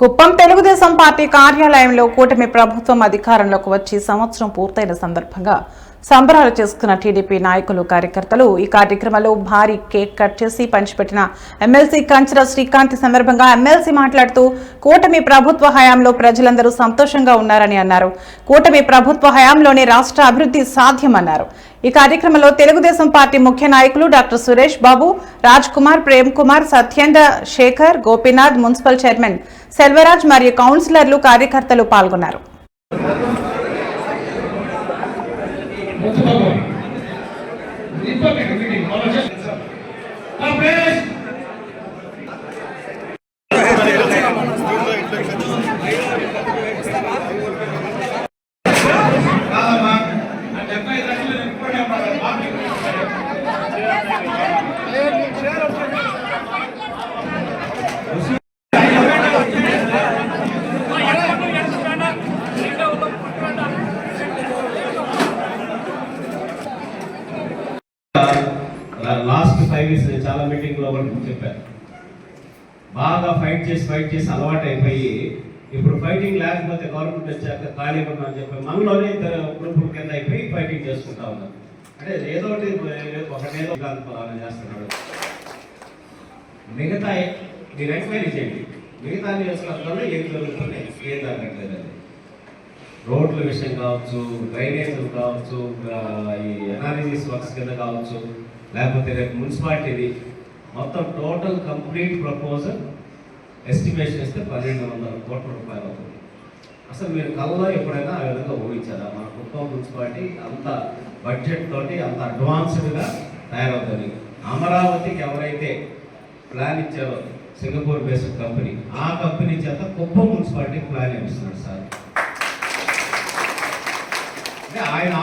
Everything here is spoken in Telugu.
కుప్పం తెలుగుదేశం పార్టీ కార్యాలయంలో కూటమి ప్రభుత్వం అధికారంలోకి వచ్చి సంవత్సరం పూర్తయిన సందర్భంగా సంబరాలు చేసుకున్న టీడీపీ నాయకులు కార్యకర్తలు ఈ కార్యక్రమంలో భారీ కేక్ కట్ చేసి పంచిపెట్టిన ఎమ్మెల్సీ కంచర శ్రీకాంత్ సందర్భంగా ఎమ్మెల్సీ మాట్లాడుతూ కూటమి ప్రభుత్వ హయాంలో ప్రజలందరూ సంతోషంగా ఉన్నారని అన్నారు. కూటమి ప్రభుత్వ హయాంలోనే రాష్ట్ర అభివృద్ధి సాధ్యమన్నారు. ఈ కార్యక్రమంలో తెలుగుదేశం పార్టీ ముఖ్య నాయకులు doctor Suresh Babu, Raj Kumar, Prem Kumar, Satyendra Shekhar, Gopinath, municipal chairman Selvaraj మరియు కౌన్సిలర్లు కార్యకర్తలు పాల్గొన్నారు. లాస్ట్ 5 ఇయర్స్ చాలా మీటింగ్లో చెప్పారు. బాగా ఫైట్ చేసి అలవాటు అయిపోయి ఇప్పుడు ఫైటింగ్ లేకపోతే గవర్నమెంట్ వచ్చాక ఖాళీ ఉన్నామని చెప్పి మనలోనే ఇద్దరు గ్రూపుల కింద అయిపోయి ఫైటింగ్ చేసుకుంటా ఉన్నారు. అంటే ఏదో ఒకటేదో కాలం చేస్తున్నాడు. మిగతా మీరు ఎంక్వైరీ చేయండి. మిగతా నియోజకవర్గాల్లో ఏం జరుగుతుంది, ఏం జరగట్లేదండి. రోడ్ల విషయం కావచ్చు, డ్రైనేజీలు కావచ్చు, ఈ ఎనాలిసిస్ వర్క్స్ కింద కావచ్చు, లేకపోతే రేపు మున్సిపాలిటీది మొత్తం టోటల్ కంప్లీట్ ప్రపోజల్ ఎస్టిమేషన్ ఇస్తే 1200 కోట్ల రూపాయలు అవుతుంది. అసలు మీరు కళ్ళలో ఎప్పుడైనా ఆ విధంగా ఊహించారా? మన కుప్పం మున్సిపాలిటీ అంత బడ్జెట్ తోటి అంత అడ్వాన్స్డ్గా తయారవుతుంది. అమరావతికి ఎవరైతే ప్లాన్ ఇచ్చారో సింగపూర్ బేస్డ్ కంపెనీ, ఆ కంపెనీ చేత కుప్పం మున్సిపాలిటీకి ప్లాన్ ఇస్తున్నాడు సార్. అంటే ఆయన